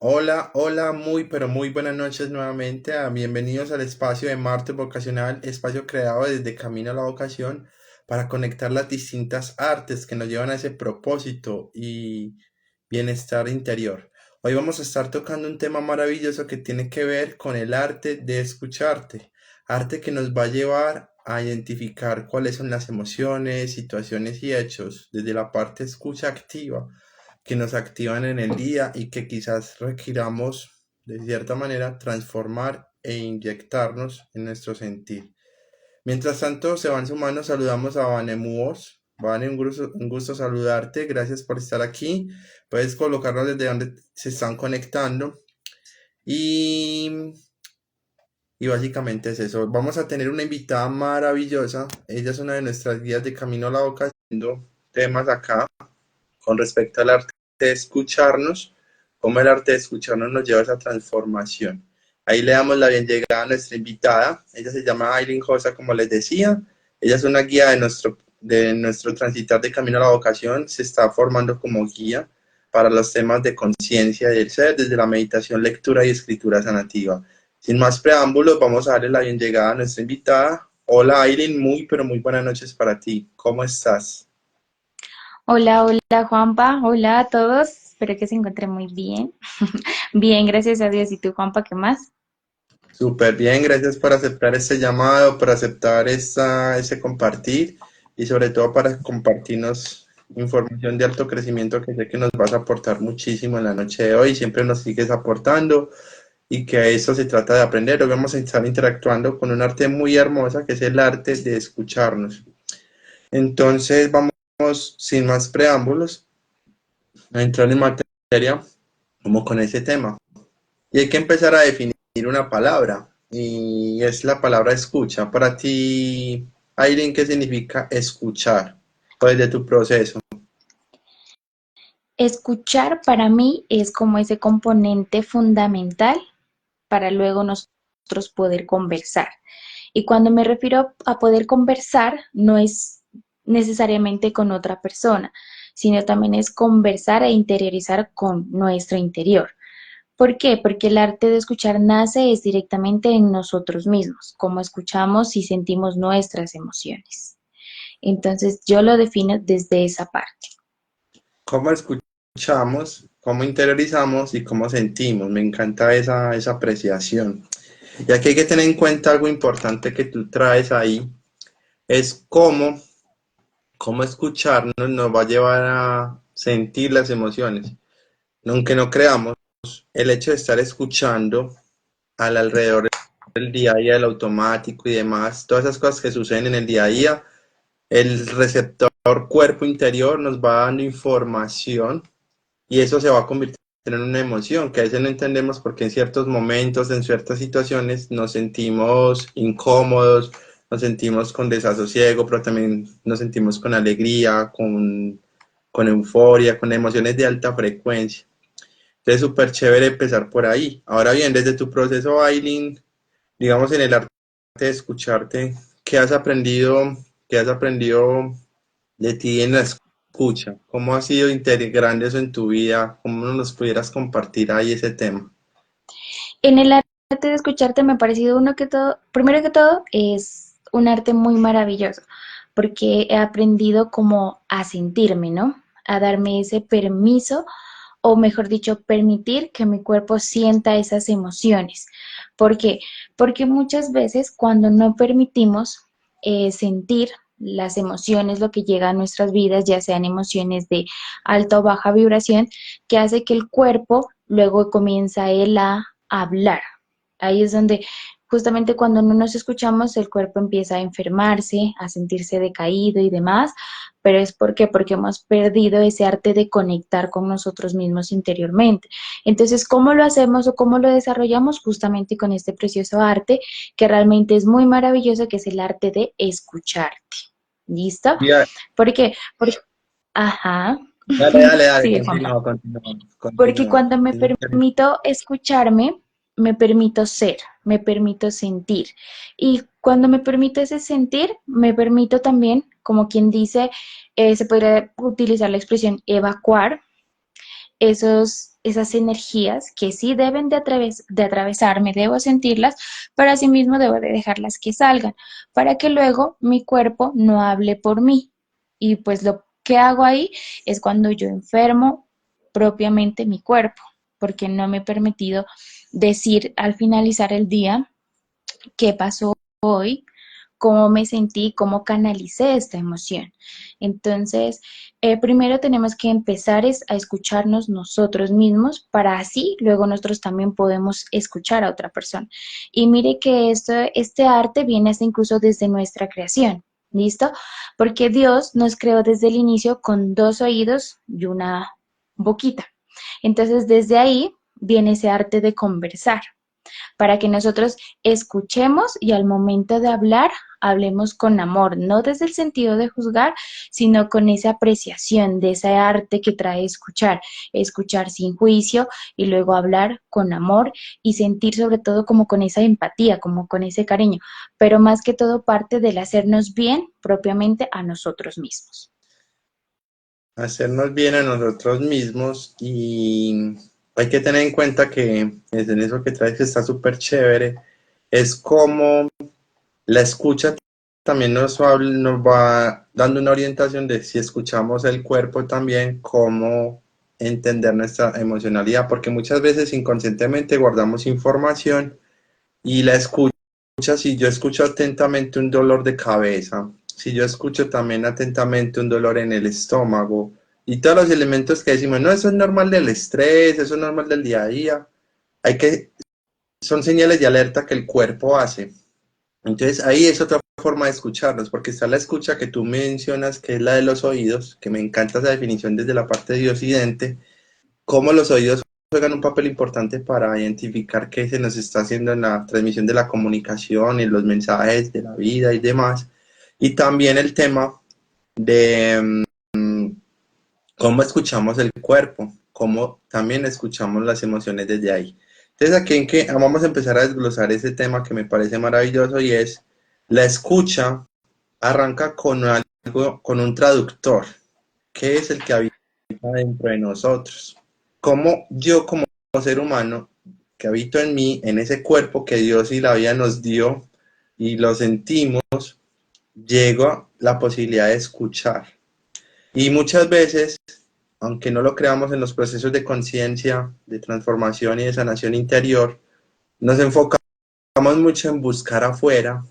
Hola, hola, muy pero muy buenas noches nuevamente. Bienvenidos al espacio de Marte Vocacional, espacio creado desde Camino a la Vocación para conectar las distintas artes que nos llevan a ese propósito y bienestar interior. Hoy vamos a estar tocando un tema maravilloso que tiene que ver con el arte de escucharte, arte que nos va a llevar a identificar cuáles son las emociones, situaciones y hechos desde la parte escucha activa que nos activan en el día y que quizás requiramos de cierta manera transformar e inyectarnos en nuestro sentir. Mientras tanto, se van sumando, saludamos a Vane Muos. Vane, un gusto saludarte, gracias por estar aquí. Puedes colocarnos desde donde se están conectando. Y, y básicamente es eso. Vamos a tener una invitada maravillosa. Ella es una de nuestras guías de Camino a la Boca, haciendo temas acá con respecto al arte de escucharnos, cómo el arte de escucharnos nos lleva a esa transformación. Ahí le damos la bien llegada a nuestra invitada. Ella se llama Aileen Josa, como les decía. Ella es una guía de nuestro transitar de camino a la vocación. Se está formando como guía para los temas de conciencia y del ser, desde la meditación, lectura y escritura sanativa. Sin más preámbulos, vamos a darle la bien llegada a nuestra invitada. Hola Aileen, muy pero muy buenas noches para ti. ¿Cómo estás? Hola, hola Juanpa, hola a todos, espero que se encuentren muy bien. Bien, gracias a Dios. ¿Y tú, Juanpa, qué más? Súper bien, gracias por aceptar este llamado, por aceptar ese compartir y sobre todo para compartirnos información de alto crecimiento que sé que nos vas a aportar muchísimo en la noche de hoy, siempre nos sigues aportando y que a eso se trata de aprender. Hoy vamos a estar interactuando con un arte muy hermosa que es el arte de escucharnos. Entonces vamos sin más preámbulos a entrar en materia como con ese tema. Y hay que empezar a definir una palabra, y es la palabra escucha. Para ti, Aileen, ¿qué significa escuchar? Pues de tu proceso. Escuchar para mí es como ese componente fundamental para luego nosotros poder conversar. Y cuando me refiero a poder conversar, no es necesariamente con otra persona, sino también es conversar e interiorizar con nuestro interior. ¿Por qué? Porque el arte de escuchar nace es directamente en nosotros mismos, cómo escuchamos y sentimos nuestras emociones. Entonces yo lo defino desde esa parte. ¿Cómo escuchamos, cómo interiorizamos y cómo sentimos? Me encanta esa apreciación. Y aquí hay que tener en cuenta algo importante que tú traes ahí, es cómo escucharnos nos va a llevar a sentir las emociones. Aunque no creamos, el hecho de estar escuchando al alrededor del día a día, del automático y demás, todas esas cosas que suceden en el día a día, el receptor cuerpo interior nos va dando información y eso se va a convertir en una emoción que a veces no entendemos porque en ciertos momentos, en ciertas situaciones nos sentimos incómodos, nos sentimos con desasosiego, pero también nos sentimos con alegría, con euforia, con emociones de alta frecuencia. Entonces, súper chévere empezar por ahí. Ahora bien, desde tu proceso, Aileen, digamos en el arte de escucharte, ¿qué has aprendido, qué has aprendido de ti en la escucha? ¿Cómo has ido integrando eso en tu vida? ¿Cómo nos pudieras compartir ahí ese tema? En el arte de escucharte me ha parecido uno que todo, primero que todo, es un arte muy maravilloso, porque he aprendido como a sentirme, ¿no? A darme ese permiso, o mejor dicho, permitir que mi cuerpo sienta esas emociones. ¿Por qué? Porque muchas veces cuando no permitimos sentir las emociones, lo que llega a nuestras vidas, ya sean emociones de alta o baja vibración, que hace que el cuerpo luego comienza él a hablar. Ahí es donde justamente cuando no nos escuchamos, el cuerpo empieza a enfermarse, a sentirse decaído y demás, pero es porque hemos perdido ese arte de conectar con nosotros mismos interiormente. Entonces, ¿cómo lo hacemos o cómo lo desarrollamos? Justamente con este precioso arte que realmente es muy maravilloso, que es el arte de escucharte. ¿Listo? Ya, Porque, ajá, dale, dale, dale, sigue Juanpa. continúa, continúa, Porque continúa. cuando me permito escucharme, me permito ser, me permito sentir. Y cuando me permito ese sentir, me permito también, como quien dice, se podría utilizar la expresión evacuar esas energías que sí deben de atravesarme, debo sentirlas, pero asimismo debo de dejarlas que salgan, para que luego mi cuerpo no hable por mí. Y pues lo que hago ahí es cuando yo enfermo propiamente mi cuerpo, porque no me he permitido decir al finalizar el día qué pasó hoy, cómo me sentí, cómo canalicé esta emoción. Entonces, primero tenemos que empezar a escucharnos nosotros mismos para así luego nosotros también podemos escuchar a otra persona. Y mire que este arte viene hasta incluso desde nuestra creación. ¿Listo? Porque Dios nos creó desde el inicio con dos oídos y una boquita. Entonces, desde ahí viene ese arte de conversar para que nosotros escuchemos y al momento de hablar, hablemos con amor, no desde el sentido de juzgar, sino con esa apreciación de ese arte que trae escuchar, escuchar sin juicio y luego hablar con amor y sentir sobre todo como con esa empatía, como con ese cariño, pero más que todo parte del hacernos bien propiamente a nosotros mismos. Hacernos bien a nosotros mismos y hay que tener en cuenta que es en eso que traes que está súper chévere, es como la escucha también nos va dando una orientación de si escuchamos el cuerpo también, cómo entender nuestra emocionalidad, porque muchas veces inconscientemente guardamos información y la escucha, si yo escucho atentamente un dolor de cabeza, si yo escucho también atentamente un dolor en el estómago y todos los elementos que decimos, no, eso es normal del estrés, eso es normal del día a día, son señales de alerta que el cuerpo hace. Entonces ahí es otra forma de escucharnos, porque está la escucha que tú mencionas, que es la de los oídos, que me encanta esa definición desde la parte de Occidente, cómo los oídos juegan un papel importante para identificar qué se nos está haciendo en la transmisión de la comunicación, en los mensajes de la vida y demás. Y también el tema de cómo escuchamos el cuerpo, cómo también escuchamos las emociones desde ahí. Entonces aquí en que vamos a empezar a desglosar ese tema que me parece maravilloso y es la escucha arranca con algo, con un traductor, que es el que habita dentro de nosotros. Como yo como ser humano que habito en mí, en ese cuerpo que Dios y la vida nos dio y lo sentimos, llego la posibilidad de escuchar. Y muchas veces, aunque no lo creamos en los procesos de conciencia, de transformación y de sanación interior, nos enfocamos mucho en buscar afuera,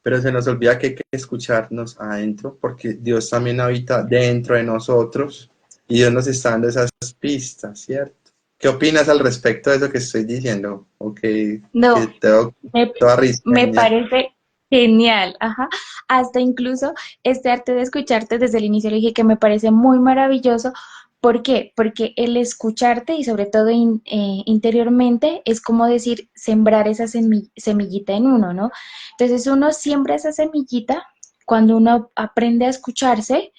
pero se nos olvida que hay que escucharnos adentro, porque Dios también habita dentro de nosotros y Dios nos está dando esas pistas, ¿cierto? ¿Qué opinas al respecto de eso que estoy diciendo? O que No, te doy me, toda me risueña. parece genial, ajá. Hasta incluso este arte de escucharte desde el inicio le dije que me parece muy maravilloso. ¿Por qué? Porque el escucharte y sobre todo interiormente es como decir sembrar esa semillita en uno, ¿no? Entonces uno siembra esa semillita cuando uno aprende a escucharse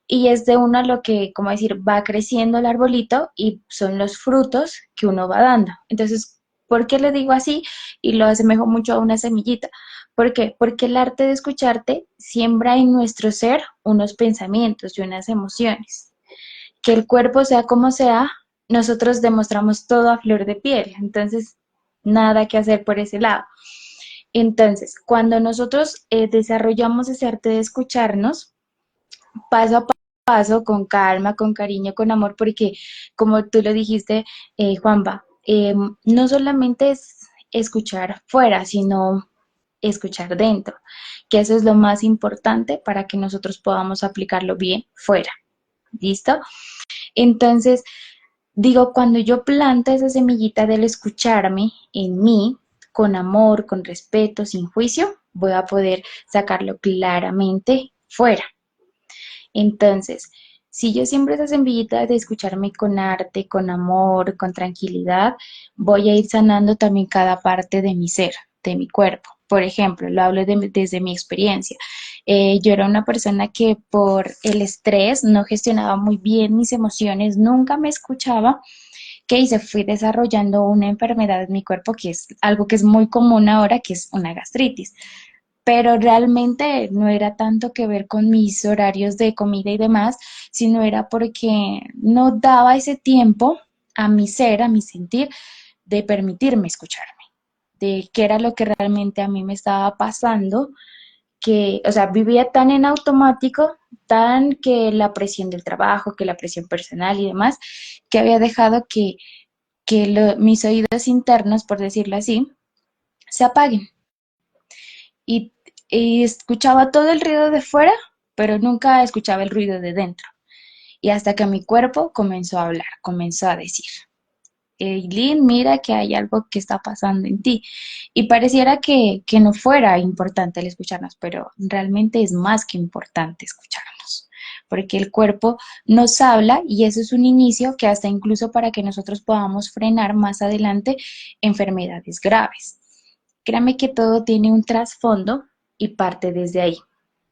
y es de uno lo que, como decir, va creciendo el arbolito y son los frutos que uno va dando. Entonces, ¿por qué le digo así? Y lo asemejo mucho a una semillita. ¿Por qué? Porque el arte de escucharte siembra en nuestro ser unos pensamientos y unas emociones. Que el cuerpo sea como sea, nosotros demostramos todo a flor de piel. Entonces, nada que hacer por ese lado. Entonces, cuando nosotros desarrollamos ese arte de escucharnos, paso a paso, con calma, con cariño, con amor, porque como tú lo dijiste, Juanpa, no solamente es escuchar fuera, sino escuchar dentro, que eso es lo más importante para que nosotros podamos aplicarlo bien fuera. ¿Listo? Entonces, digo, cuando yo planto esa semillita del escucharme en mí, con amor, con respeto, sin juicio, voy a poder sacarlo claramente fuera. Entonces, si yo siembro esa semillita de escucharme con arte, con amor, con tranquilidad, voy a ir sanando también cada parte de mi ser, de mi cuerpo. Por ejemplo, lo hablo desde mi experiencia. Yo era una persona que por el estrés no gestionaba muy bien mis emociones, nunca me escuchaba. ¿Qué hice? Fui desarrollando una enfermedad en mi cuerpo que es algo que es muy común ahora, que es una gastritis, pero realmente no era tanto que ver con mis horarios de comida y demás, sino era porque no daba ese tiempo a mi ser, a mi sentir, de permitirme escucharme, de qué era lo que realmente a mí me estaba pasando, que, o sea, vivía tan en automático, tan que la presión del trabajo, que la presión personal y demás, que había dejado que mis oídos internos, por decirlo así, se apaguen. Y, y escuchaba todo el ruido de fuera, pero nunca escuchaba el ruido de dentro. Y hasta que mi cuerpo comenzó a hablar, comenzó a decir, Eileen, mira que hay algo que está pasando en ti. Y pareciera que no fuera importante el escucharnos, pero realmente es más que importante escucharnos, porque el cuerpo nos habla y eso es un inicio que hasta incluso para que nosotros podamos frenar más adelante enfermedades graves. Créame que todo tiene un trasfondo y parte desde ahí.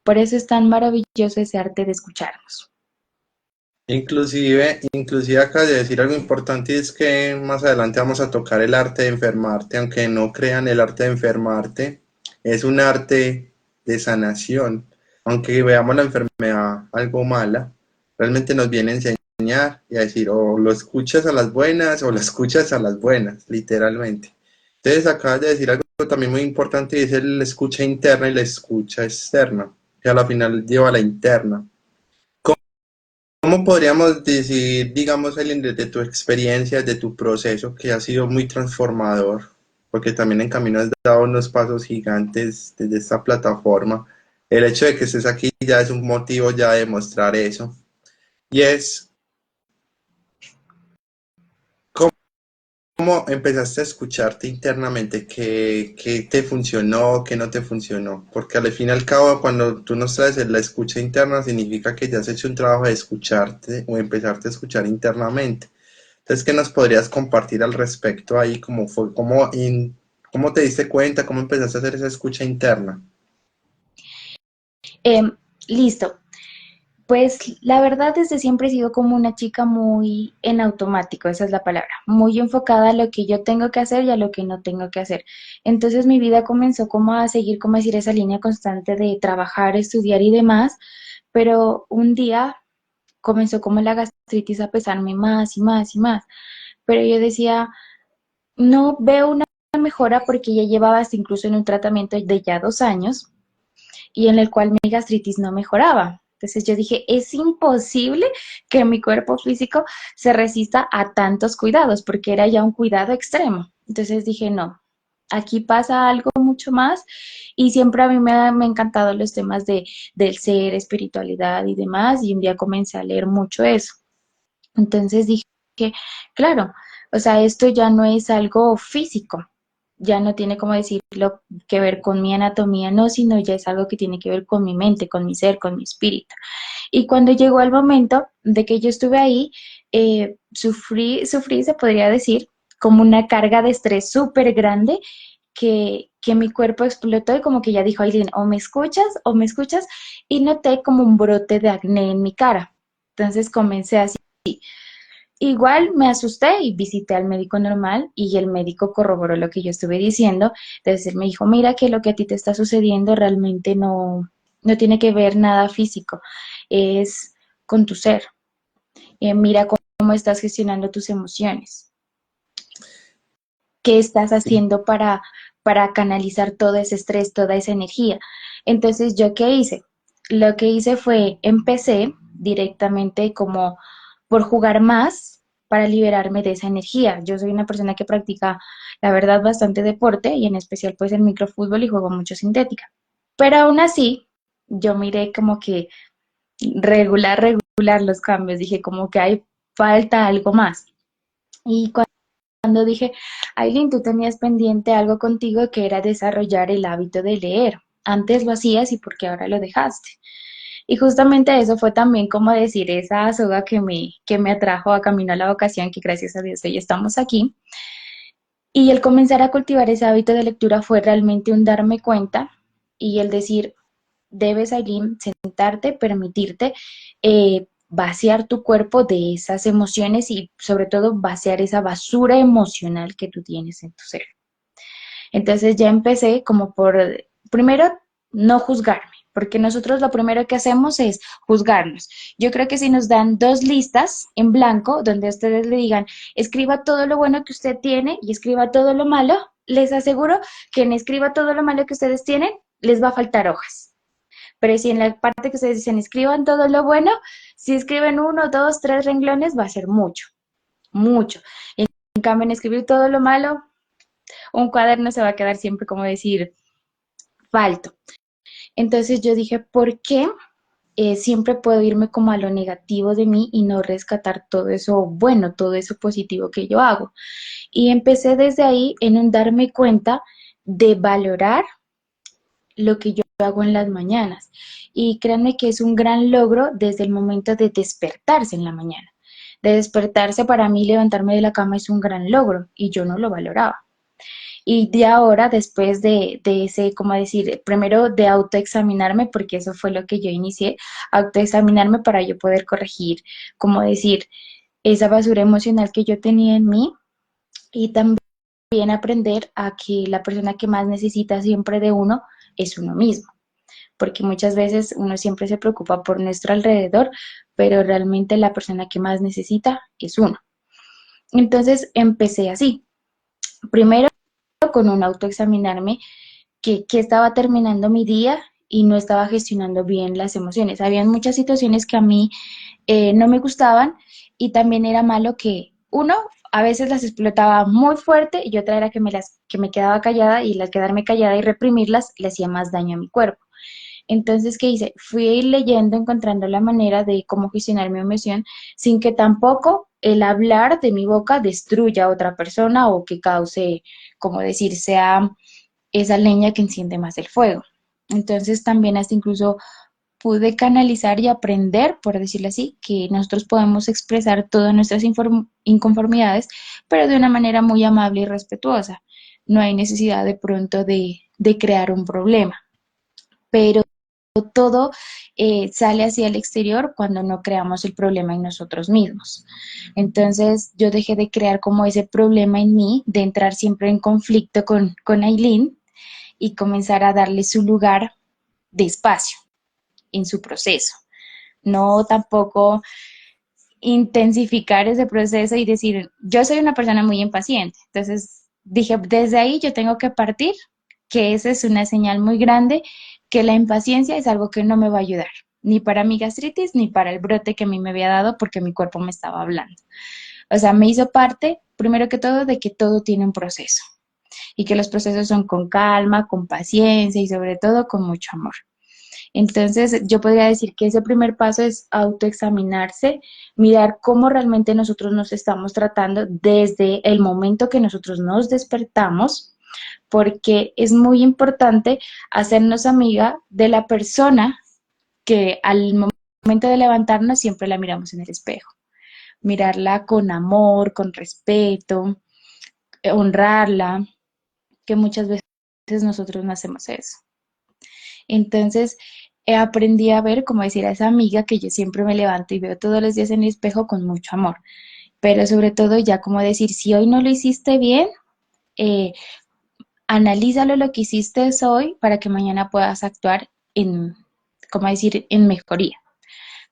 Por eso es tan maravilloso ese arte de escucharnos. Inclusive acabas de decir algo importante y es que más adelante vamos a tocar el arte de enfermarte, aunque no crean el arte de enfermarte, es un arte de sanación. Aunque veamos la enfermedad algo mala, realmente nos viene a enseñar y a decir o lo escuchas a las buenas o lo escuchas a las buenas, literalmente. Entonces acabas de decir algo también muy importante y es el escucha interna y la escucha externa, que a la final lleva a la interna. ¿Cómo podríamos decir, digamos, Ellen, desde tu experiencia, de tu proceso, que ha sido muy transformador, porque también en camino has dado unos pasos gigantes desde esta plataforma? El hecho de que estés aquí ya es un motivo ya de mostrar eso. Y es, ¿cómo, cómo empezaste a escucharte internamente? ¿Qué te funcionó, qué no te funcionó? Porque al fin y al cabo, cuando tú nos traes la escucha interna, significa que ya has hecho un trabajo de escucharte o empezarte a escuchar internamente. Entonces, ¿qué nos podrías compartir al respecto ahí? ¿Cómo fue, cómo te diste cuenta, cómo empezaste a hacer esa escucha interna? Listo. Pues la verdad desde siempre he sido como una chica muy en automático, esa es la palabra, muy enfocada a lo que yo tengo que hacer y a lo que no tengo que hacer. Entonces mi vida comenzó como a seguir, como decir, esa línea constante de trabajar, estudiar y demás, pero un día comenzó como la gastritis a pesarme más y más y más. Pero yo decía, no veo una mejora porque ya llevaba hasta incluso en un tratamiento de ya 2 años y en el cual mi gastritis no mejoraba. Entonces yo dije, es imposible que mi cuerpo físico se resista a tantos cuidados, porque era ya un cuidado extremo. Entonces dije, no, aquí pasa algo mucho más y siempre a mí me ha encantado los temas del ser, espiritualidad y demás, y un día comencé a leer mucho eso. Entonces dije, claro, o sea, esto ya no es algo físico, ya no tiene como decirlo que ver con mi anatomía, no, sino ya es algo que tiene que ver con mi mente, con mi ser, con mi espíritu. Y cuando llegó el momento de que yo estuve ahí, sufrí, se podría decir, como una carga de estrés súper grande que mi cuerpo explotó y como que ya dijo, Aileen, o me escuchas, y noté como un brote de acné en mi cara. Entonces comencé así. Igual me asusté y visité al médico normal y el médico corroboró lo que yo estuve diciendo. Entonces él me dijo, mira que lo que a ti te está sucediendo realmente no tiene que ver nada físico, es con tu ser. Mira cómo estás gestionando tus emociones, qué estás haciendo para canalizar todo ese estrés, toda esa energía. Entonces, ¿yo qué hice? Lo que hice fue, empecé directamente como por jugar más para liberarme de esa energía. Yo soy una persona que practica, la verdad, bastante deporte y en especial pues el microfútbol y juego mucho sintética. Pero aún así, yo miré como que regular los cambios, dije como que hay falta algo más. Y cuando dije, Aileen, tú tenías pendiente algo contigo que era desarrollar el hábito de leer. Antes lo hacías y por qué ahora lo dejaste. Y justamente eso fue también como decir esa soga que me atrajo a Camino a la Vocación, que gracias a Dios hoy estamos aquí. Y el comenzar a cultivar ese hábito de lectura fue realmente un darme cuenta y el decir, debes, Aileen, sentarte, permitirte vaciar tu cuerpo de esas emociones y sobre todo vaciar esa basura emocional que tú tienes en tu ser. Entonces ya empecé como por, primero, no juzgarme, porque nosotros lo primero que hacemos es juzgarnos. Yo creo que si nos dan dos listas en blanco, donde ustedes le digan, escriba todo lo bueno que usted tiene y escriba todo lo malo, les aseguro que en escriba todo lo malo que ustedes tienen, les va a faltar hojas. Pero si en la parte que ustedes dicen escriban todo lo bueno, si escriben uno, dos, tres renglones, va a ser mucho, mucho. En cambio, en escribir todo lo malo, un cuaderno se va a quedar siempre como decir falto. Entonces yo dije, ¿por qué siempre puedo irme como a lo negativo de mí y no rescatar todo eso bueno, todo eso positivo que yo hago? Y empecé desde ahí en un darme cuenta de valorar lo que yo hago en las mañanas. Y créanme que es un gran logro desde el momento de despertarse en la mañana. De despertarse para mí, levantarme de la cama es un gran logro y yo no lo valoraba. Y de ahora, después de ese, como decir, primero de autoexaminarme, porque eso fue lo que yo inicié, autoexaminarme para yo poder corregir, como decir, esa basura emocional que yo tenía en mí y también aprender a que la persona que más necesita siempre de uno es uno mismo, porque muchas veces uno siempre se preocupa por nuestro alrededor, pero realmente la persona que más necesita es uno. Entonces empecé así. Primero con un autoexaminarme que estaba terminando mi día y no estaba gestionando bien las emociones. Habían muchas situaciones que a mí no me gustaban y también era malo que uno a veces las explotaba muy fuerte y otra era que me quedaba callada y al quedarme callada y reprimirlas le hacía más daño a mi cuerpo. Entonces, ¿qué hice? Fui a ir leyendo, encontrando la manera de cómo gestionar mi emoción sin que tampoco el hablar de mi boca destruya a otra persona o que cause, como decir, sea esa leña que enciende más el fuego. Entonces, también hasta incluso pude canalizar y aprender, por decirlo así, que nosotros podemos expresar todas nuestras inconformidades, pero de una manera muy amable y respetuosa. No hay necesidad de pronto de crear un problema, pero todo sale hacia el exterior cuando no creamos el problema en nosotros mismos. Entonces yo dejé de crear como ese problema en mí, de entrar siempre en conflicto con Aileen y comenzar a darle su lugar de espacio en su proceso. No tampoco intensificar ese proceso y decir, yo soy una persona muy impaciente. Entonces dije, desde ahí yo tengo que partir, que esa es una señal muy grande, que la impaciencia es algo que no me va a ayudar, ni para mi gastritis, ni para el brote que a mí me había dado porque mi cuerpo me estaba hablando. O sea, me hizo parte, primero que todo, de que todo tiene un proceso y que los procesos son con calma, con paciencia y sobre todo con mucho amor. Entonces, yo podría decir que ese primer paso es autoexaminarse, mirar cómo realmente nosotros nos estamos tratando desde el momento que nosotros nos despertamos, porque es muy importante hacernos amiga de la persona que al momento de levantarnos siempre la miramos en el espejo. Mirarla con amor, con respeto, honrarla, que muchas veces nosotros no hacemos eso. Entonces, aprendí a ver, como decir, a esa amiga que yo siempre me levanto y veo todos los días en el espejo con mucho amor. Pero sobre todo ya como decir, si hoy no lo hiciste bien, eh, analízalo lo que hiciste hoy para que mañana puedas actuar en, como decir, en mejoría.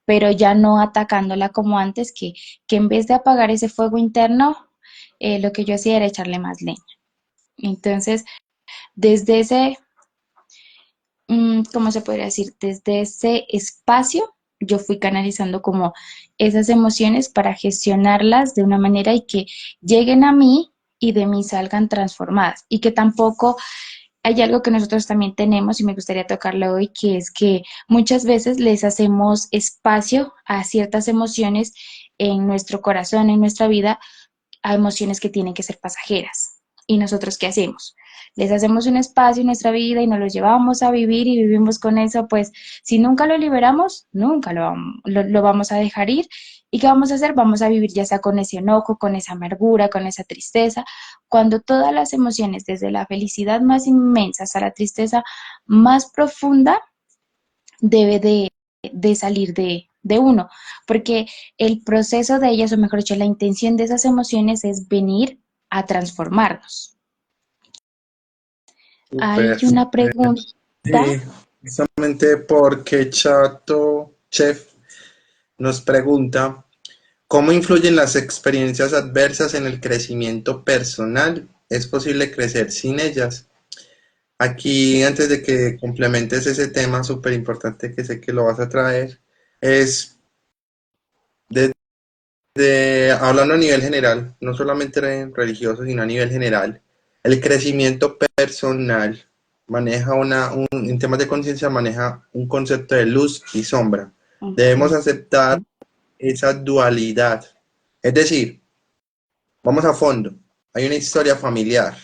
Pero ya no atacándola como antes, que en vez de apagar ese fuego interno, lo que yo hacía era echarle más leña. Entonces, desde ese ¿cómo se podría decir? Desde ese espacio yo fui canalizando como esas emociones para gestionarlas de una manera y que lleguen a mí y de mí salgan transformadas y que tampoco hay algo que nosotros también tenemos y me gustaría tocarlo hoy, que es que muchas veces les hacemos espacio a ciertas emociones en nuestro corazón, en nuestra vida, a emociones que tienen que ser pasajeras. ¿Y nosotros qué hacemos? Les hacemos un espacio en nuestra vida y nos los llevamos a vivir y vivimos con eso, pues si nunca lo liberamos, nunca lo vamos a dejar ir. ¿Y qué vamos a hacer? Vamos a vivir ya sea con ese enojo, con esa amargura, con esa tristeza, cuando todas las emociones, desde la felicidad más inmensa hasta la tristeza más profunda, debe de salir de uno, porque el proceso de ellas, o mejor dicho, la intención de esas emociones es venir a transformarnos. Hay Súper. una pregunta. Sí. Justamente porque Chato Chef nos pregunta, ¿cómo influyen las experiencias adversas en el crecimiento personal? ¿Es posible crecer sin ellas? Aquí, antes de que complementes ese tema súper importante que sé que lo vas a traer, es hablando a nivel general, no solamente religioso, sino a nivel general, el crecimiento personal maneja en temas de conciencia maneja un concepto de luz y sombra. Debemos Ok. aceptar esa dualidad. Es decir, vamos a fondo. Hay una historia familiar,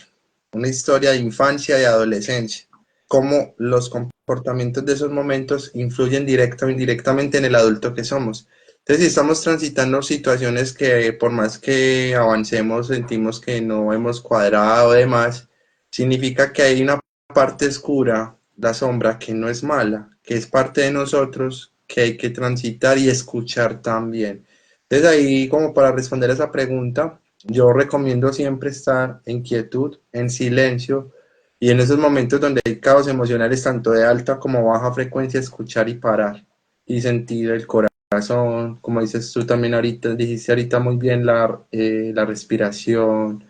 una historia de infancia y adolescencia, cómo los comportamientos de esos momentos influyen directa o indirectamente en el adulto que somos. Entonces, si estamos transitando situaciones que por más que avancemos sentimos que no hemos cuadrado o demás, significa que hay una parte oscura, la sombra, que no es mala, que es parte de nosotros, que hay que transitar y escuchar también. Entonces ahí, como para responder a esa pregunta, yo recomiendo siempre estar en quietud, en silencio, y en esos momentos donde hay caos emocionales, tanto de alta como baja frecuencia, escuchar y parar y sentir el corazón, como dices tú también ahorita, dijiste ahorita muy bien la respiración,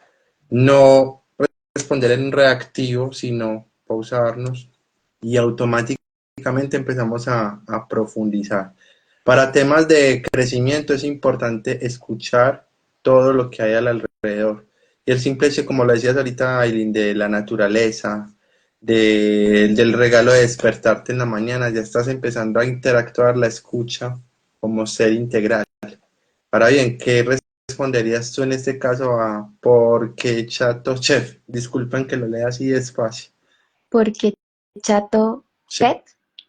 no responder en reactivo, sino pausarnos y automáticamente empezamos a profundizar. Para temas de crecimiento es importante escuchar todo lo que hay al alrededor. Y el simple hecho, como lo decías ahorita, Aileen, de la naturaleza, del regalo de despertarte en la mañana, ya estás empezando a interactuar la escucha como ser integral. Ahora bien, ¿qué responderías tú en este caso a por qué Chato Chef? Disculpen que lo lea así despacio. Porque chato Chef, pet,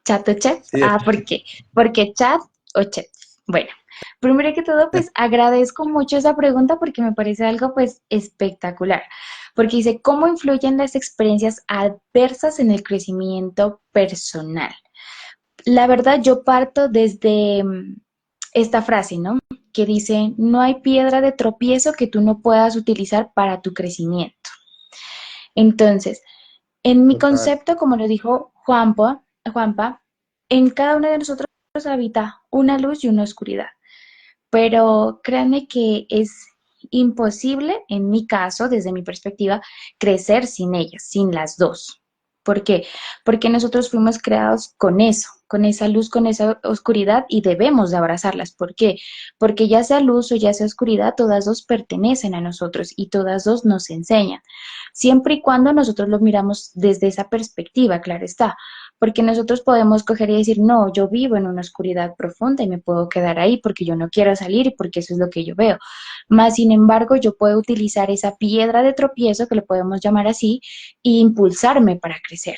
chato chef. sí, Ah, ¿por qué? Porque chat o chef. Bueno, primero que todo, pues agradezco mucho esa pregunta porque me parece algo pues espectacular. Porque dice, ¿cómo influyen las experiencias adversas en el crecimiento personal? La verdad, yo parto desde esta frase, ¿no? Que dice, no hay piedra de tropiezo que tú no puedas utilizar para tu crecimiento. Entonces, en mi total. concepto, como lo dijo Juanpa, en cada uno de nosotros habita una luz y una oscuridad. Pero créanme que es imposible, en mi caso, desde mi perspectiva, crecer sin ellas, sin las dos. ¿Por qué? Porque nosotros fuimos creados con eso, con esa luz, con esa oscuridad y debemos de abrazarlas. ¿Por qué? Porque ya sea luz o ya sea oscuridad, todas dos pertenecen a nosotros y todas dos nos enseñan. Siempre y cuando nosotros lo miramos desde esa perspectiva, claro está, porque nosotros podemos coger y decir, no, yo vivo en una oscuridad profunda y me puedo quedar ahí porque yo no quiero salir y porque eso es lo que yo veo. Más sin embargo, yo puedo utilizar esa piedra de tropiezo, que le podemos llamar así, e impulsarme para crecer.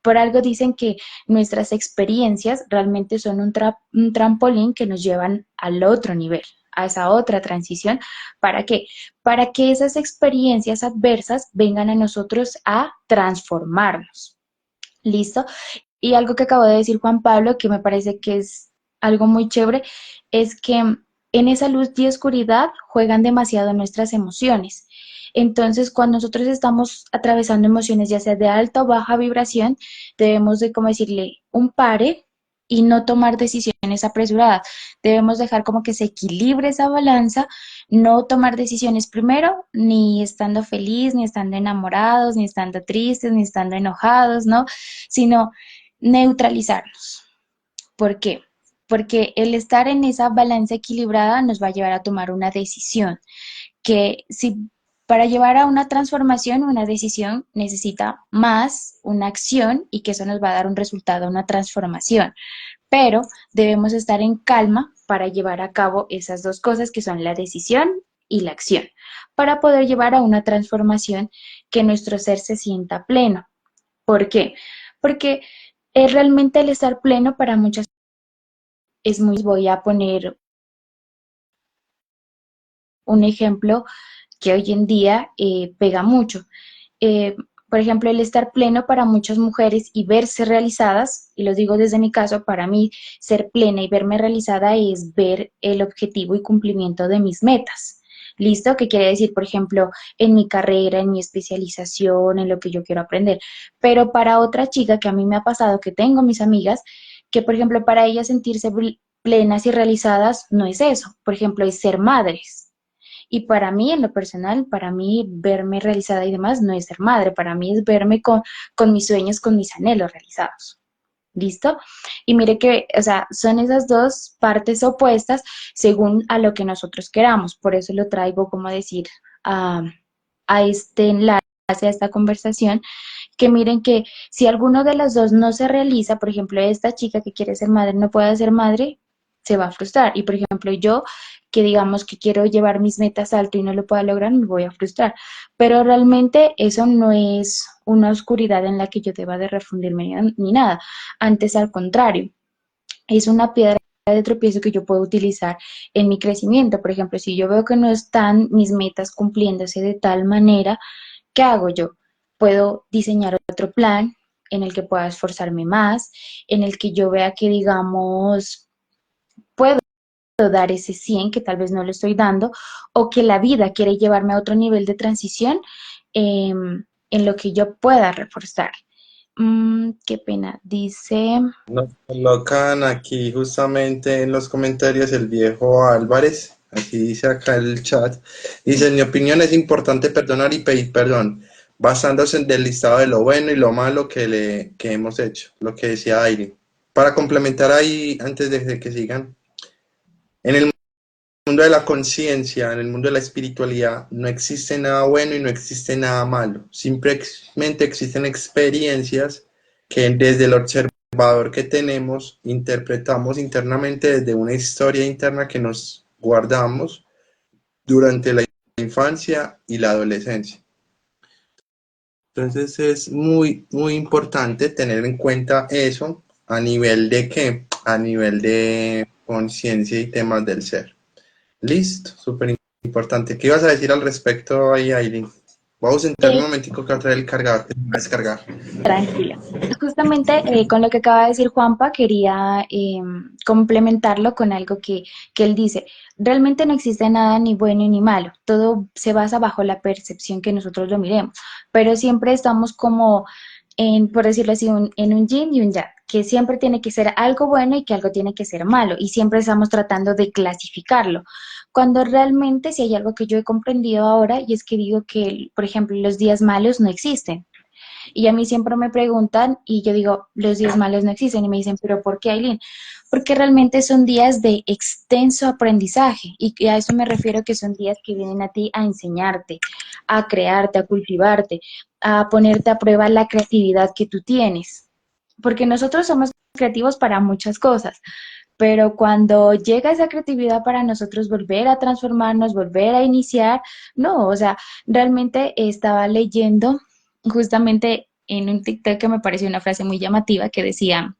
Por algo dicen que nuestras experiencias realmente son un trampolín que nos llevan al otro nivel, a esa otra transición. ¿Para qué? Para que esas experiencias adversas vengan a nosotros a transformarnos. ¿Listo? Y algo que acabo de decir Juan Pablo, que me parece que es algo muy chévere, es que en esa luz y oscuridad juegan demasiado nuestras emociones. Entonces, cuando nosotros estamos atravesando emociones, ya sea de alta o baja vibración, debemos de, como decirle, un pare y no tomar decisiones apresuradas. Debemos dejar como que se equilibre esa balanza, no tomar decisiones primero, ni estando feliz, ni estando enamorados, ni estando tristes, ni estando enojados, ¿no? Sino neutralizarnos. ¿Por qué? Porque el estar en esa balanza equilibrada nos va a llevar a tomar una decisión que si para llevar a una transformación, una decisión necesita más una acción y que eso nos va a dar un resultado, una transformación. Pero debemos estar en calma para llevar a cabo esas dos cosas que son la decisión y la acción, para poder llevar a una transformación que nuestro ser se sienta pleno. ¿Por qué? Porque realmente el estar pleno para muchas es muy, voy a poner un ejemplo que hoy en día pega mucho. Eh, por ejemplo, el estar pleno para muchas mujeres y verse realizadas, y lo digo desde mi caso, para mí ser plena y verme realizada es ver el objetivo y cumplimiento de mis metas. ¿Listo? ¿Qué quiere decir, por ejemplo, en mi carrera, en mi especialización, en lo que yo quiero aprender? Pero para otra chica que a mí me ha pasado, que tengo mis amigas, que por ejemplo para ellas sentirse plenas y realizadas no es eso. Por ejemplo, es ser madres. Y para mí, en lo personal, para mí verme realizada y demás no es ser madre, para mí es verme con mis sueños, con mis anhelos realizados. ¿Listo? Y mire que, o sea, son esas dos partes opuestas según a lo que nosotros queramos. Por eso lo traigo, como decir, a, a este enlace, a esta conversación, que miren que si alguno de los dos no se realiza, por ejemplo, esta chica que quiere ser madre no puede ser madre, se va a frustrar. Y por ejemplo, yo que digamos que quiero llevar mis metas alto y no lo pueda lograr, me voy a frustrar. Pero realmente eso no es una oscuridad en la que yo deba de refundirme ni nada. Antes, al contrario, es una piedra de tropiezo que yo puedo utilizar en mi crecimiento. Por ejemplo, si yo veo que no están mis metas cumpliéndose de tal manera, ¿qué hago yo? Puedo diseñar otro plan en el que pueda esforzarme más, en el que yo vea que, digamos, puedo dar ese 100 que tal vez no lo estoy dando, o que la vida quiere llevarme a otro nivel de transición en lo que yo pueda reforzar. Qué pena, dice, Nos colocan aquí justamente en los comentarios el viejo Álvarez, aquí dice acá el chat, dice, en mi opinión es importante perdonar y pedir perdón, basándose en el listado de lo bueno y lo malo que hemos hecho, lo que decía Aire. Para complementar ahí, antes de que sigan, en el mundo de la conciencia, en el mundo de la espiritualidad, no existe nada bueno y no existe nada malo. Simplemente existen experiencias que desde el observador que tenemos, interpretamos internamente desde una historia interna que nos guardamos durante la infancia y la adolescencia. Entonces es muy importante tener en cuenta eso a nivel de qué, a nivel de conciencia y temas del ser. Listo, súper importante. ¿Qué ibas a decir al respecto ahí, Aileen? Voy a ausentarme un eh, momentico que va a traer el cargador que se va a descargar. tranquila. Justamente con lo que acaba de decir Juanpa, quería complementarlo con algo que él dice. Realmente no existe nada ni bueno ni malo. Todo se basa bajo la percepción que nosotros lo miremos. Pero siempre estamos como en, por decirlo así, en un yin y un yang, que siempre tiene que ser algo bueno y que algo tiene que ser malo. Y siempre estamos tratando de clasificarlo. Cuando realmente si hay algo que yo he comprendido ahora y es que digo que, por ejemplo, los días malos no existen. Y a mí siempre me preguntan y yo digo, los días malos no existen. Y me dicen, ¿pero por qué, Aileen? Porque realmente son días de extenso aprendizaje. Y a eso me refiero que son días que vienen a ti a enseñarte, a crearte, a cultivarte, a ponerte a prueba la creatividad que tú tienes. Porque nosotros somos creativos para muchas cosas, pero cuando llega esa creatividad para nosotros volver a transformarnos, volver a iniciar, no, o sea, realmente estaba leyendo justamente en un TikTok que me pareció una frase muy llamativa que decía,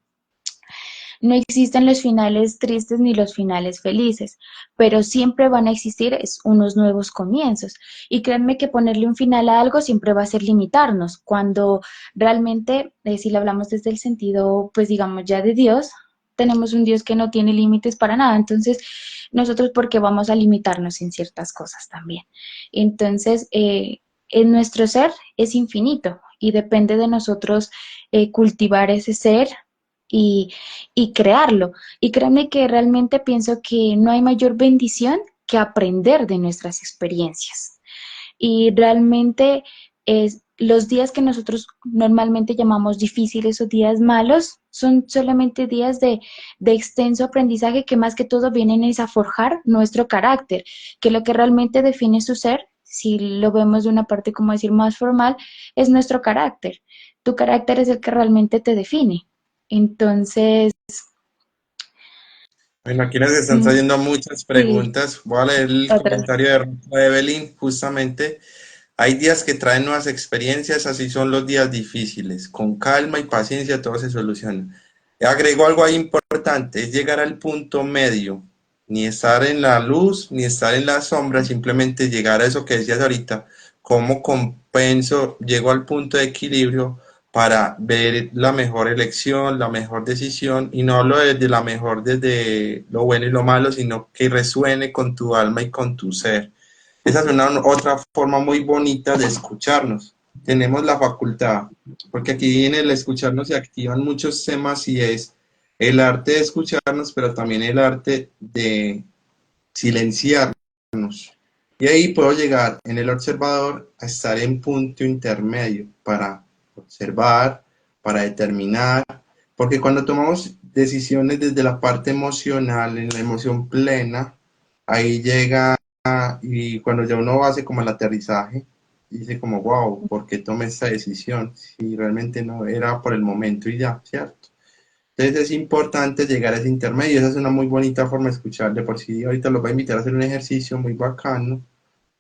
no existen los finales tristes ni los finales felices, pero siempre van a existir unos nuevos comienzos. Y créanme que ponerle un final a algo siempre va a ser limitarnos, cuando realmente, si lo hablamos desde el sentido, pues digamos ya de Dios, tenemos un Dios que no tiene límites para nada. Entonces, nosotros, ¿por qué vamos a limitarnos en ciertas cosas también? Entonces, en nuestro ser es infinito y depende de nosotros cultivar ese ser y, y crearlo. Y créanme que realmente pienso que no hay mayor bendición que aprender de nuestras experiencias. Y realmente es, los días que nosotros normalmente llamamos difíciles o días malos son solamente días de extenso aprendizaje que más que todo vienen es a forjar nuestro carácter, que lo que realmente define su ser, si lo vemos de una parte como decir más formal, es nuestro carácter. Tu carácter es el que realmente te define. Entonces, Bueno, aquí nos están mm, trayendo muchas sí, preguntas. Voy a leer el otras. comentario de Rosa Evelyn. Justamente, hay días que traen nuevas experiencias, así son los días difíciles. Con calma y paciencia todo se soluciona. Agrego algo ahí importante, es llegar al punto medio. Ni estar en la luz, ni estar en la sombra, simplemente llegar a eso que decías ahorita. ¿Cómo compenso? Llego al punto de equilibrio para ver la mejor elección, la mejor decisión, y no hablo desde la mejor, desde lo bueno y lo malo, sino que resuene con tu alma y con tu ser. Esa es una otra forma muy bonita de escucharnos. Tenemos la facultad, porque aquí en el escucharnos se activan muchos temas y es el arte de escucharnos, pero también el arte de silenciarnos. Y ahí puedo llegar en el observador a estar en punto intermedio para observar, para determinar, porque cuando tomamos decisiones desde la parte emocional, en la emoción plena, ahí llega y cuando ya uno hace como el aterrizaje, dice como, wow, ¿por qué tomé esta decisión? Si realmente no era por el momento y ya, ¿cierto? Entonces es importante llegar a ese intermedio, esa es una muy bonita forma de escuchar, de por sí ahorita los voy a invitar a hacer un ejercicio muy bacano.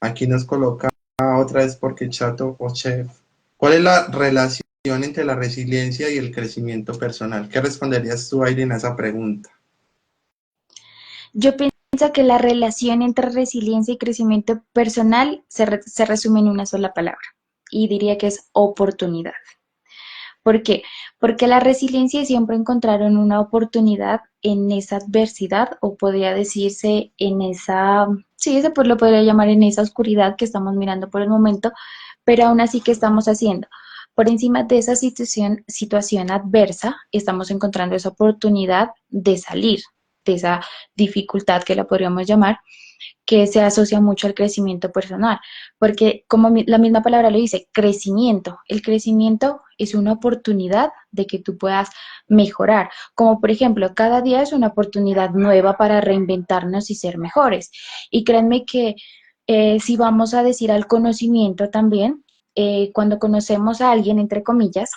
Aquí nos coloca otra vez porque chato o chef. ¿Cuál es la relación entre la resiliencia y el crecimiento personal? ¿Qué responderías tú, Aileen, a esa pregunta? Yo pienso que la relación entre resiliencia y crecimiento personal se resume en una sola palabra y diría que es oportunidad. ¿Por qué? Porque la resiliencia siempre encontraron una oportunidad en esa adversidad o podría decirse en esa, sí, eso pues lo podría llamar en esa oscuridad que estamos mirando por el momento, pero aún así, ¿qué estamos haciendo? Por encima de esa situación adversa, estamos encontrando esa oportunidad de salir de esa dificultad que la podríamos llamar que se asocia mucho al crecimiento personal, porque como la misma palabra lo dice, crecimiento. El crecimiento es una oportunidad de que tú puedas mejorar, como por ejemplo, cada día es una oportunidad nueva para reinventarnos y ser mejores. Y créanme que si vamos a decir al conocimiento también, cuando conocemos a alguien, entre comillas,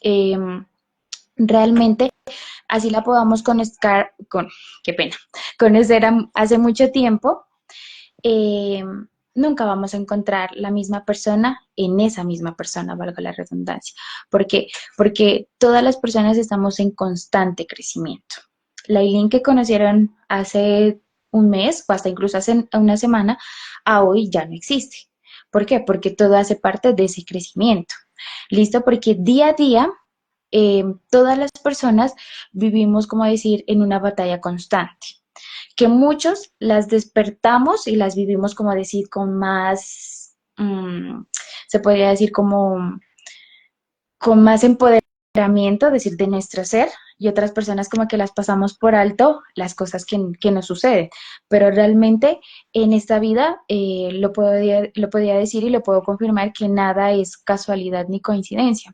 eh, realmente así la podamos qué pena, conocer hace mucho tiempo, eh, nunca vamos a encontrar la misma persona en esa misma persona, valga la redundancia. ¿Por qué? Porque todas las personas estamos en constante crecimiento. La Eileen que conocieron hace un mes o hasta incluso hace una semana, a hoy ya no existe. ¿Por qué? Porque todo hace parte de ese crecimiento. ¿Listo? Porque día a día todas las personas vivimos, como decir, en una batalla constante que muchos las despertamos y las vivimos, como decir, con más, se podría decir como con más empoderamiento, decir, de nuestro ser, y otras personas como que las pasamos por alto las cosas que nos suceden. Pero realmente en esta vida lo podría decir y lo puedo confirmar que nada es casualidad ni coincidencia,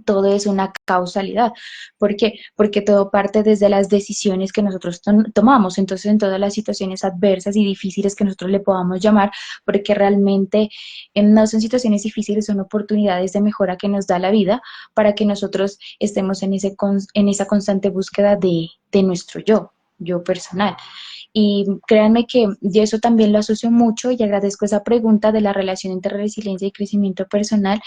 todo es una causalidad. ¿Por qué? Porque todo parte desde las decisiones que nosotros tomamos. Entonces, en todas las situaciones adversas y difíciles que nosotros le podamos llamar, porque realmente no son situaciones difíciles, son oportunidades de mejora que nos da la vida para que nosotros estemos en esa constante búsqueda de nuestro yo personal. Y créanme que yo eso también lo asocio mucho y agradezco esa pregunta de la relación entre resiliencia y crecimiento personal,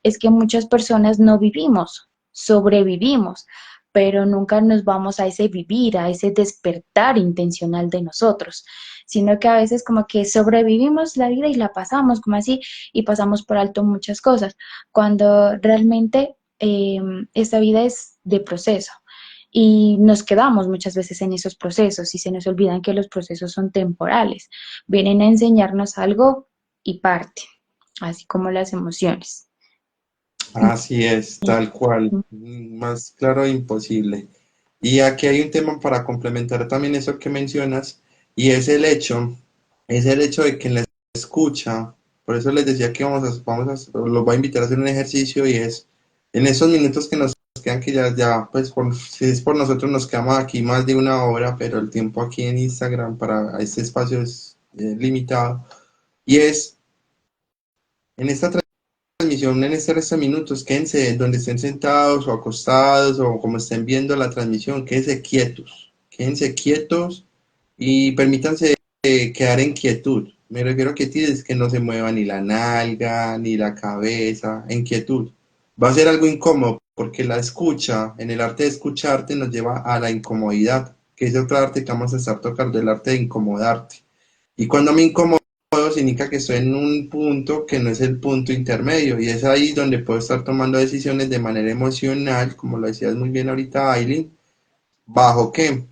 es que muchas personas no vivimos, sobrevivimos, pero nunca nos vamos a ese vivir, a ese despertar intencional de nosotros, sino que a veces como que sobrevivimos la vida y la pasamos como así y pasamos por alto muchas cosas, cuando realmente esta vida es de proceso y nos quedamos muchas veces en esos procesos y se nos olvidan que los procesos son temporales, vienen a enseñarnos algo y parte, así como las emociones. Así es, tal cual, más claro e imposible. Y aquí hay un tema para complementar también eso que mencionas, y es el hecho de que en la escucha, por eso les decía que los voy a invitar a hacer un ejercicio y es en esos minutos que nos quedan, que ya, pues si es por nosotros nos quedamos aquí más de una hora, pero el tiempo aquí en Instagram para este espacio es limitado, y es en esta transmisión en este resto de minutos, quédense donde estén sentados o acostados o como estén viendo la transmisión, quédense quietos y permítanse quedar en quietud. Me refiero a quietud, es que no se mueva ni la nalga, ni la cabeza, en quietud. Va a ser algo incómodo porque la escucha, en el arte de escucharte, nos lleva a la incomodidad, que es otro arte que vamos a estar tocando, el arte de incomodarte. Y cuando me incomodo, significa que estoy en un punto que no es el punto intermedio y es ahí donde puedo estar tomando decisiones de manera emocional, como lo decías muy bien ahorita, Aileen, ¿bajo qué?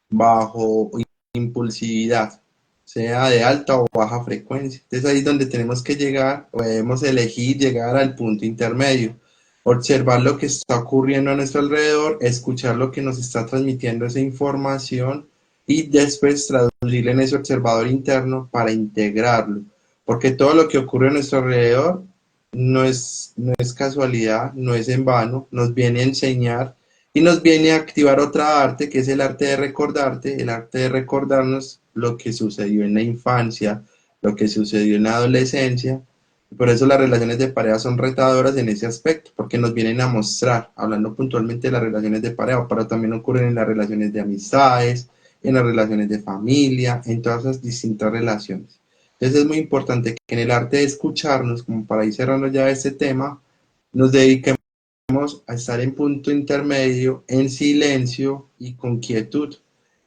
Bajo impulsividad. sea de alta o baja frecuencia. Entonces ahí es donde tenemos que llegar, o debemos elegir llegar al punto intermedio, observar lo que está ocurriendo a nuestro alrededor, escuchar lo que nos está transmitiendo esa información y después traducirlo en ese observador interno para integrarlo. Porque todo lo que ocurre a nuestro alrededor no es casualidad, no es en vano, nos viene a enseñar y nos viene a activar otra arte, que es el arte de recordarte, el arte de recordarnos lo que sucedió en la infancia, lo que sucedió en la adolescencia. Y por eso las relaciones de pareja son retadoras en ese aspecto, porque nos vienen a mostrar, hablando puntualmente de las relaciones de pareja, pero también ocurren en las relaciones de amistades, en las relaciones de familia, en todas esas distintas relaciones. Entonces es muy importante que en el arte de escucharnos, como para ir cerrando ya este tema, nos dediquemos a estar en punto intermedio, en silencio y con quietud.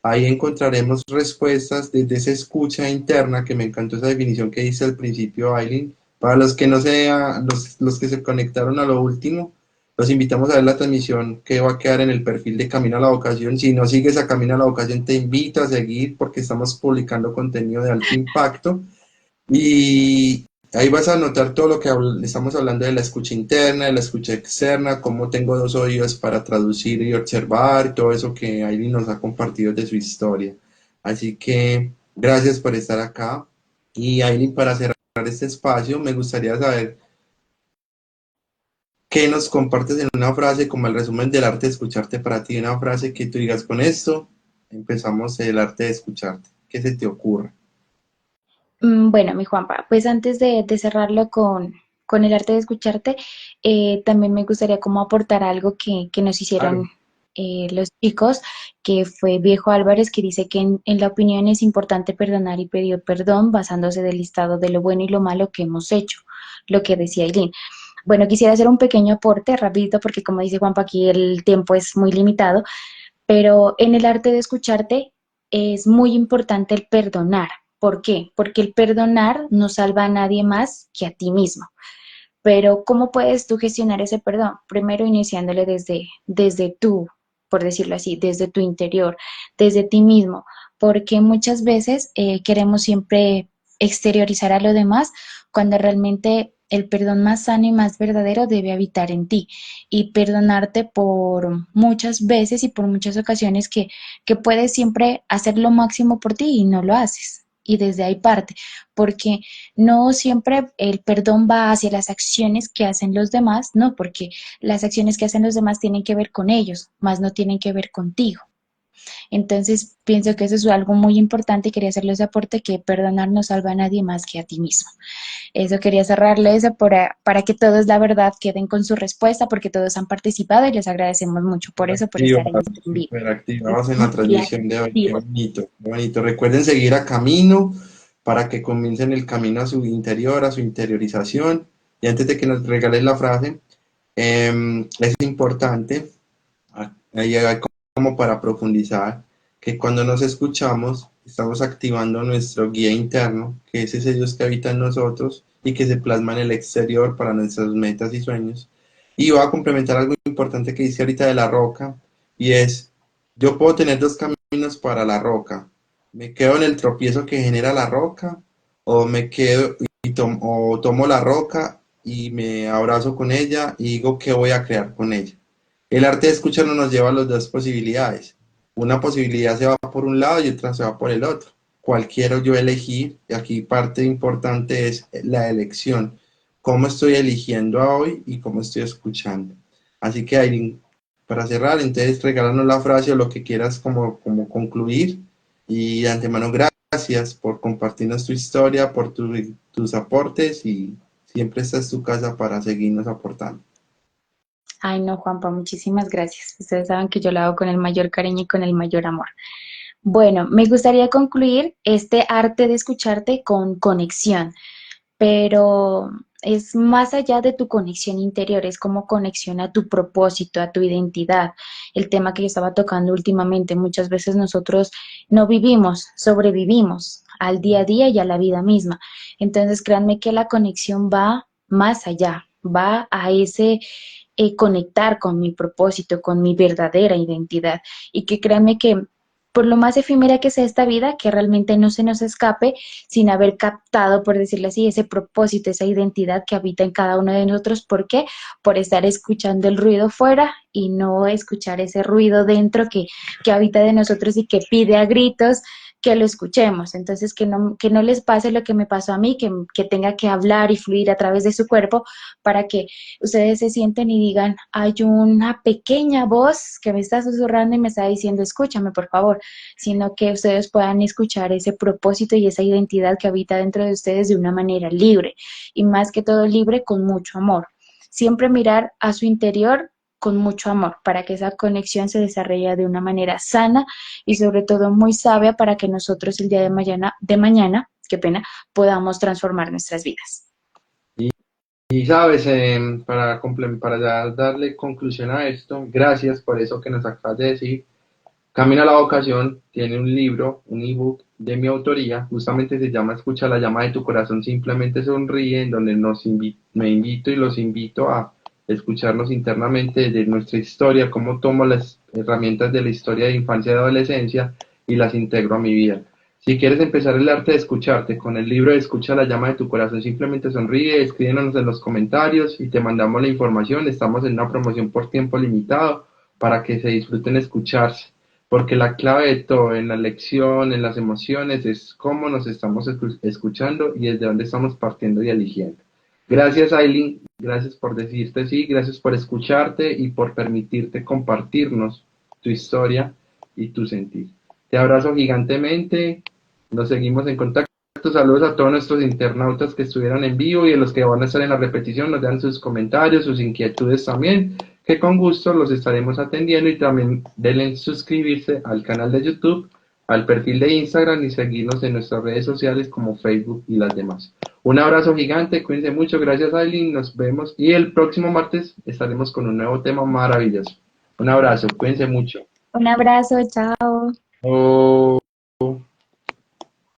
Ahí encontraremos respuestas desde esa escucha interna, que me encantó esa definición que dice al principio Aileen. Para los que no sean, los que se conectaron a lo último, los invitamos a ver la transmisión que va a quedar en el perfil de Camino a la Vocación. Si no sigues a Camino a la Vocación, te invito a seguir porque estamos publicando contenido de alto impacto. Y ahí vas a notar todo lo que estamos hablando de la escucha interna, de la escucha externa, cómo tengo dos oídos para traducir y observar, todo eso que Aileen nos ha compartido de su historia. Así que gracias por estar acá. Y Aileen, para cerrar este espacio, me gustaría saber qué nos compartes en una frase como el resumen del arte de escucharte para ti, una frase que tú digas con esto, empezamos el arte de escucharte. ¿Qué se te ocurre? Bueno, mi Juanpa, pues antes de cerrarlo con el arte de escucharte, también me gustaría como aportar algo que nos hicieron Claro. los chicos, que fue Viejo Álvarez, que dice que en la opinión es importante perdonar y pedir perdón basándose del listado de lo bueno y lo malo que hemos hecho, lo que decía Eileen. Bueno, quisiera hacer un pequeño aporte rapidito porque como dice Juanpa, aquí el tiempo es muy limitado, pero en el arte de escucharte es muy importante el perdonar. ¿Por qué? Porque el perdonar no salva a nadie más que a ti mismo. Pero ¿cómo puedes tú gestionar ese perdón? Primero iniciándole desde tú, por decirlo así, desde tu interior, desde ti mismo, porque muchas veces queremos siempre exteriorizar a lo demás cuando realmente el perdón más sano y más verdadero debe habitar en ti y perdonarte por muchas veces y por muchas ocasiones que puedes siempre hacer lo máximo por ti y no lo haces. Y desde ahí parte, porque no siempre el perdón va hacia las acciones que hacen los demás, no, porque las acciones que hacen los demás tienen que ver con ellos, más no tienen que ver contigo. Entonces, pienso que eso es algo muy importante y quería hacerle ese aporte que perdonar no salva a nadie más que a ti mismo. Eso quería cerrarle eso para que todos, la verdad, queden con su respuesta, porque todos han participado y les agradecemos mucho por eso, por estar en Activados, este en vivo. súper activados en la Y transmisión de hoy. Qué activos. bonito, qué bonito. Recuerden seguir a Camino para que comiencen el camino a su interior, a su interiorización. Y antes de que nos regales la frase, es importante, ahí hay como para profundizar, que cuando nos escuchamos, estamos activando nuestro guía interno, que es ese Dios que habita en nosotros y que se plasma en el exterior para nuestras metas y sueños. Y voy a complementar algo importante que dice ahorita de la roca, y es, yo puedo tener dos caminos para la roca. Me quedo en el tropiezo que genera la roca, o me quedo y o tomo la roca y me abrazo con ella y digo qué voy a crear con ella. El arte de escuchar no nos lleva a las dos posibilidades. Una posibilidad se va por un lado y otra se va por el otro. ¿Cuál quiero yo elegir? Y aquí parte importante es la elección. ¿Cómo estoy eligiendo a hoy y cómo estoy escuchando? Así que, Aileen, para cerrar, entonces regálanos la frase o lo que quieras como concluir. Y de antemano, gracias por compartirnos tu historia, por tus aportes y siempre esta es tu casa para seguirnos aportando. Ay, no, Juanpa, muchísimas gracias. Ustedes saben que yo lo hago con el mayor cariño y con el mayor amor. Bueno, me gustaría concluir este arte de escucharte con conexión, pero es más allá de tu conexión interior, es como conexión a tu propósito, a tu identidad. El tema que yo estaba tocando últimamente, muchas veces nosotros no vivimos, sobrevivimos al día a día y a la vida misma. Entonces, créanme que la conexión va más allá, va a ese conectar con mi propósito, con mi verdadera identidad. Y que créanme que por lo más efímera que sea esta vida, que realmente no se nos escape sin haber captado, por decirlo así, ese propósito, esa identidad que habita en cada uno de nosotros. ¿Por qué? Por estar escuchando el ruido fuera y no escuchar ese ruido dentro que habita de nosotros y que pide a gritos que lo escuchemos. Entonces, que no les pase lo que me pasó a mí, que tenga que hablar y fluir a través de su cuerpo para que ustedes se sienten y digan, hay una pequeña voz que me está susurrando y me está diciendo, escúchame, por favor, sino que ustedes puedan escuchar ese propósito y esa identidad que habita dentro de ustedes de una manera libre y más que todo libre con mucho amor. Siempre mirar a su interior con mucho amor para que esa conexión se desarrolle de una manera sana y sobre todo muy sabia para que nosotros el día de mañana, qué pena, podamos transformar nuestras vidas. Y sabes, para ya darle conclusión a esto, gracias por eso que nos acabas de decir. Camino a la Vocación tiene un libro, un ebook de mi autoría, justamente se llama Escucha la llama de tu corazón, simplemente sonríe, en donde me invito y los invito a escucharnos internamente de nuestra historia, cómo tomo las herramientas de la historia de infancia y adolescencia y las integro a mi vida. Si quieres empezar el arte de escucharte con el libro de Escucha la llama de tu corazón, simplemente sonríe, escríbenos en los comentarios y te mandamos la información. Estamos en una promoción por tiempo limitado para que se disfruten escucharse, porque la clave de todo en la lección, en las emociones, es cómo nos estamos escuchando y desde dónde estamos partiendo y eligiendo. Gracias, Aileen, gracias por decirte sí, gracias por escucharte y por permitirte compartirnos tu historia y tu sentir. Te abrazo gigantemente, nos seguimos en contacto. Saludos a todos nuestros internautas que estuvieron en vivo y a los que van a estar en la repetición, nos dan sus comentarios, sus inquietudes también, que con gusto los estaremos atendiendo, y también denle suscribirse al canal de YouTube, al perfil de Instagram y seguirnos en nuestras redes sociales como Facebook y las demás. Un abrazo gigante, cuídense mucho, gracias Aileen, nos vemos y el próximo martes estaremos con un nuevo tema maravilloso. Un abrazo, cuídense mucho. Un abrazo, chao. Oh.